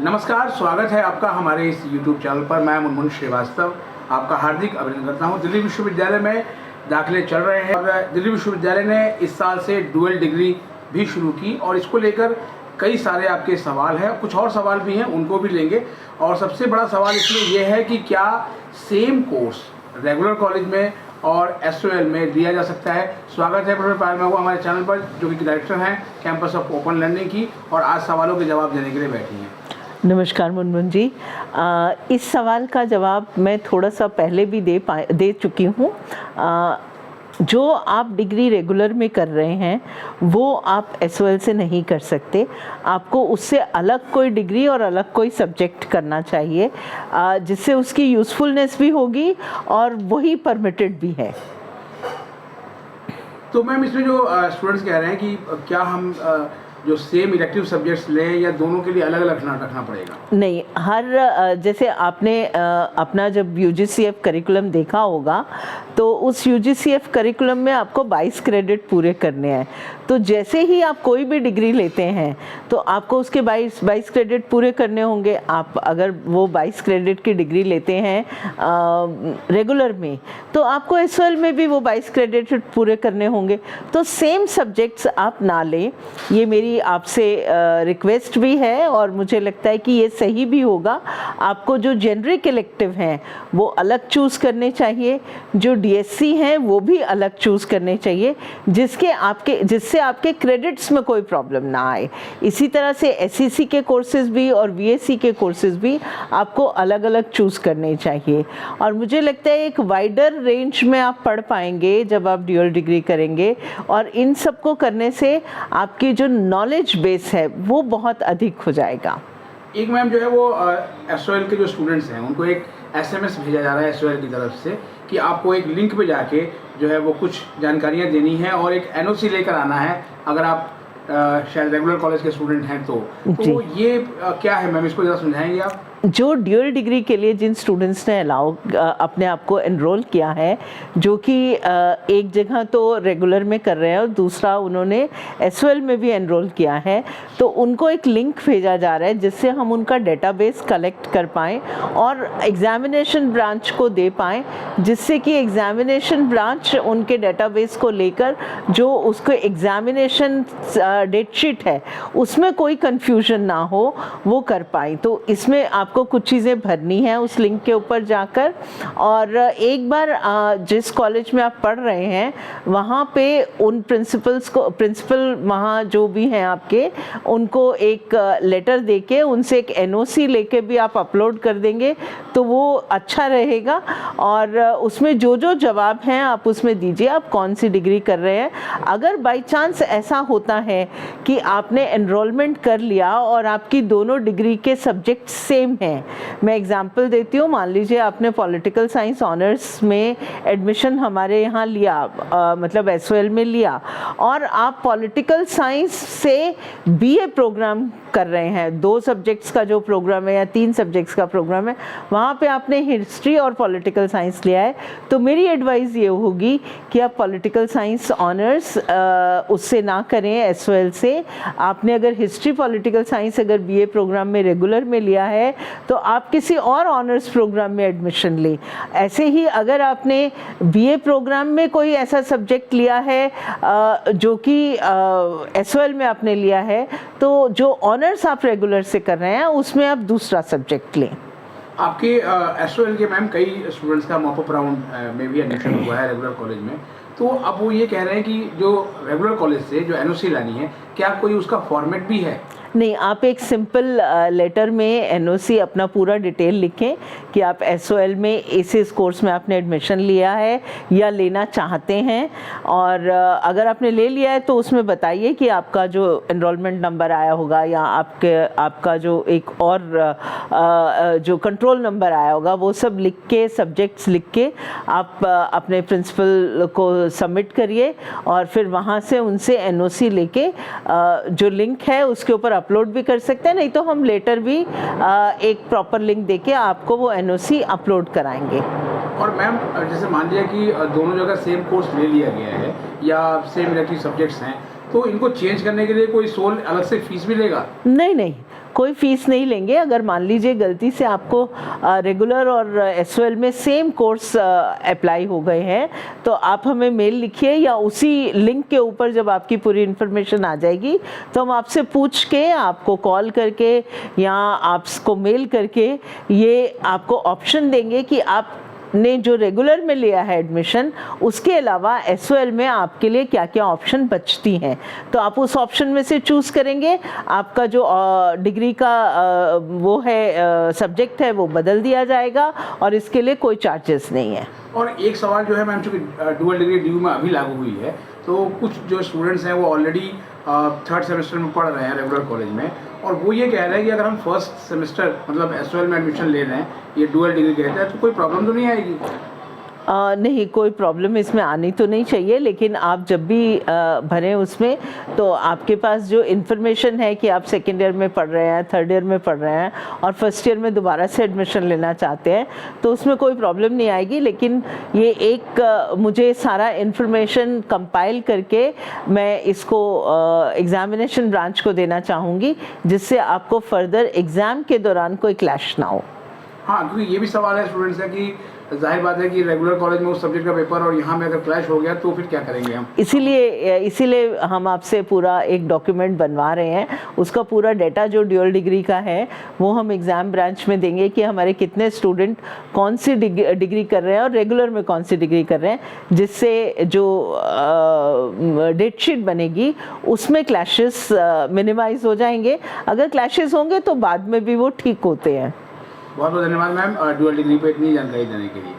नमस्कार, स्वागत है आपका हमारे इस YouTube चैनल पर। मैं मुनमुन श्रीवास्तव आपका हार्दिक अभिनंदन करता हूं। दिल्ली विश्वविद्यालय में दाखिले चल रहे हैं और दिल्ली विश्वविद्यालय ने इस साल से डुअल डिग्री भी शुरू की और इसको लेकर कई सारे आपके सवाल हैं, कुछ और सवाल भी हैं, उनको भी लेंगे। और सबसे बड़ा सवाल इसमें यह है कि क्या सेम कोर्स रेगुलर कॉलेज में और SOL में लिया जा सकता है। स्वागत है प्रोफेसर पायल महबूबा हमारे चैनल पर, जो कि डायरेक्टर हैं कैंपस ऑफ ओपन लर्निंग की, और आज सवालों के जवाब देने के लिए बैठी हैं। नमस्कार मुनमुन जी। इस सवाल का जवाब मैं थोड़ा सा पहले भी दे चुकी हूँ। जो आप डिग्री रेगुलर में कर रहे हैं वो आप SOL से नहीं कर सकते। आपको उससे अलग कोई डिग्री और अलग कोई सब्जेक्ट करना चाहिए, जिससे उसकी यूज़फुलनेस भी होगी और वही परमिटेड भी है। तो मैम, इसमें जो स्टूडेंट्स कह रहे हैं कि क्या हम जो सेम इलेक्टिव सब्जेक्ट्स लें या दोनों के लिए अलग अलग रखना पड़ेगा? नहीं, हर जैसे आपने अपना जब UGCF करिकुलम देखा होगा तो उस UGCF करिकुलम में आपको 22 क्रेडिट पूरे करने हैं। तो जैसे ही आप कोई भी डिग्री लेते हैं तो आपको उसके 22 क्रेडिट पूरे करने होंगे। आप अगर वो 22 क्रेडिट की डिग्री लेते हैं रेगुलर में तो आपको SOL में भी वो 22 क्रेडिट पूरे करने होंगे। तो सेम सब्जेक्ट्स आप ना लें, ये मेरी आपसे रिक्वेस्ट भी है और मुझे लगता है कि ये सही भी होगा। आपको जो जेनरिक इलेक्टिव हैं वो अलग चूज़ करने चाहिए, जो DSC हैं वो भी अलग चूज़ करने चाहिए, जिससे आपके क्रेडिट्स में कोई प्रॉब्लम ना आए। इसी तरह से SEC के कोर्सेज भी और VSC के कोर्सेज भी आपको अलग अलग चूज़ करने चाहिए। और मुझे लगता है एक वाइडर रेंज में आप पढ़ पाएंगे जब आप ड्यूअल डिग्री करेंगे, और इन सबको करने से आपकी जो नॉलेज बेस है वो बहुत अधिक हो जाएगा। एक मैम जो है वो SOL के जो स्टूडेंट्स हैं उनको एक SMS भेजा जा रहा है SOL की तरफ से कि आपको एक लिंक पे जाके जो है वो कुछ जानकारियां देनी है और एक NOC लेकर आना है, अगर आप शायद रेगुलर कॉलेज के स्टूडेंट हैं तो ये क्या है मैम, इसको ज़रा समझाएंगे आप? जो ड्यूअल डिग्री के लिए जिन स्टूडेंट्स ने अपने आप को एनरोल किया है, जो कि एक जगह तो रेगुलर में कर रहे हैं और दूसरा उन्होंने SOL में भी एनरोल किया है, तो उनको एक लिंक भेजा जा रहा है जिससे हम उनका डेटाबेस कलेक्ट कर पाएँ और एग्जामिनेशन ब्रांच को दे पाएँ, जिससे कि एग्जामिनेशन ब्रांच उनके डेटाबेस को लेकर जो उसको एग्जामिनेशन डेट शीट है उसमें कोई कन्फ्यूजन ना हो, वो कर पाएँ। तो इसमें आपको कुछ चीज़ें भरनी है उस लिंक के ऊपर जाकर, और एक बार जिस कॉलेज में आप पढ़ रहे हैं वहाँ पे उन प्रिंसिपल वहाँ जो भी हैं आपके, उनको एक लेटर देके उनसे एक NOC लेके भी आप अपलोड कर देंगे तो वो अच्छा रहेगा। और उसमें जो जो जवाब हैं आप उसमें दीजिए आप कौन सी डिग्री कर रहे हैं। अगर बाई चांस ऐसा होता है कि आपने एनरोलमेंट कर लिया और आपकी दोनों डिग्री के सब्जेक्ट सेम हैं, मैं एग्जांपल देती हूँ, मान लीजिए आपने पॉलिटिकल साइंस ऑनर्स में एडमिशन हमारे यहाँ लिया, मतलब SOL में लिया, और आप पॉलिटिकल साइंस से BA प्रोग्राम कर रहे हैं, 2 सब्जेक्ट्स का जो प्रोग्राम है या 3 सब्जेक्ट्स का प्रोग्राम है, वहाँ पे आपने हिस्ट्री और पॉलिटिकल साइंस लिया है, तो मेरी एडवाइस ये होगी कि आप पॉलिटिकल साइंस ऑनर्स उससे ना करें SOL से। आपने अगर हिस्ट्री पॉलिटिकल साइंस अगर BA प्रोग्राम में रेगुलर में लिया है तो आप किसी और ऑनर्स प्रोग्राम में एडमिशन लें। ऐसे ही अगर आपने BA प्रोग्राम में कोई ऐसा सब्जेक्ट लिया है जो कि SOL में आपने लिया है, तो जो ऑनर्स आप रेगुलर से कर रहे हैं उसमें आप दूसरा सब्जेक्ट लें। आपके SOL के मैम कई स्टूडेंट्स का मॉपअप राउंड में भी एडमिशन हुआ है रेगुलर कॉलेज में, तो अब वो ये कह रहे हैं कि जो रेगुलर कॉलेज से जो NOC लानी है, क्या कोई उसका फॉर्मेट भी है? नहीं, आप एक सिंपल लेटर में NOC अपना पूरा डिटेल लिखें कि आप SOL में इस कोर्स में आपने एडमिशन लिया है या लेना चाहते हैं, और अगर आपने ले लिया है तो उसमें बताइए कि आपका जो एनरोलमेंट नंबर आया होगा या आपका जो एक और जो कंट्रोल नंबर आया होगा वो सब लिख के, सब्जेक्ट्स लिख के आप अपने प्रिंसिपल को सबमिट करिए, और फिर वहाँ से उनसे NOC लेके जो लिंक है उसके ऊपर अपलोड भी कर सकते हैं, नहीं तो हम लेटर भी एक प्रॉपर लिंक देके आपको वो NOC अपलोड कराएंगे। और मैम, जैसे मान लिया कि दोनों जगह सेम कोर्स ले लिया गया है या सेम इलेक्टिव सब्जेक्ट्स हैं, तो इनको चेंज करने के लिए कोई सोल अलग से फीस भी लेगा? नहीं, कोई फीस नहीं लेंगे। अगर मान लीजिए गलती से आपको रेगुलर और एसओएल में सेम कोर्स अप्लाई हो गए हैं तो आप हमें मेल लिखिए, या उसी लिंक के ऊपर जब आपकी पूरी इन्फॉर्मेशन आ जाएगी तो हम आपसे पूछ के, आपको कॉल करके या आपको मेल करके ये आपको ऑप्शन देंगे कि आप ने जो रेगुलर में लिया है एडमिशन, उसके अलावा एसओएल में आपके लिए क्या क्या ऑप्शन बचती हैं, तो आप उस ऑप्शन में से चूज़ करेंगे। आपका जो डिग्री का वो है सब्जेक्ट है वो बदल दिया जाएगा और इसके लिए कोई चार्जेस नहीं है। और एक सवाल जो है मैम, चूँकि डुअल डिग्री ड्यू में अभी लागू हुई है, तो कुछ जो स्टूडेंट्स हैं वो ऑलरेडी थर्ड सेमेस्टर में पढ़ रहे हैं रेगुलर कॉलेज में, और वो ये कह रहे हैं कि अगर हम फर्स्ट सेमेस्टर मतलब एसओएल में एडमिशन ले रहे हैं, ये डुअल डिग्री कहते हैं, तो कोई प्रॉब्लम तो नहीं आएगी? नहीं, कोई प्रॉब्लम इसमें आनी तो नहीं चाहिए, लेकिन आप जब भी भरें उसमें तो आपके पास जो इन्फॉर्मेशन है कि आप सेकेंड ईयर में पढ़ रहे हैं, थर्ड ईयर में पढ़ रहे हैं और फर्स्ट ईयर में दोबारा से एडमिशन लेना चाहते हैं, तो उसमें कोई प्रॉब्लम नहीं आएगी। लेकिन ये एक मुझे सारा इन्फॉर्मेशन कंपाइल करके मैं इसको एग्जामिनेशन ब्रांच को देना चाहूँगी, जिससे आपको फर्दर एग्ज़ाम के दौरान कोई क्लैश ना हो। हाँ, क्योंकि ये भी सवाल है स्टूडेंट्स का कि जाहिर बात है कि रेगुलर कॉलेज में उस सब्जेक्ट का पेपर और यहाँ में अगर क्लैश हो गया तो फिर क्या करेंगे हम? इसीलिए हम आपसे पूरा एक डॉक्यूमेंट बनवा रहे हैं। उसका पूरा डेटा जो ड्यूअल डिग्री का है वो हम एग्ज़ाम ब्रांच में देंगे कि हमारे कितने स्टूडेंट कौन सी डिग्री कर रहे हैं और रेगुलर में कौन सी डिग्री कर रहे हैं, जिससे जो डेटशीट बनेगी उसमें क्लैशेस मिनिमाइज हो जाएंगे। अगर क्लैशेस होंगे तो बाद में भी वो ठीक होते हैं। बहुत बहुत धन्यवाद मैम डुअल डिग्री पे इतनी जानकारी देने के लिए।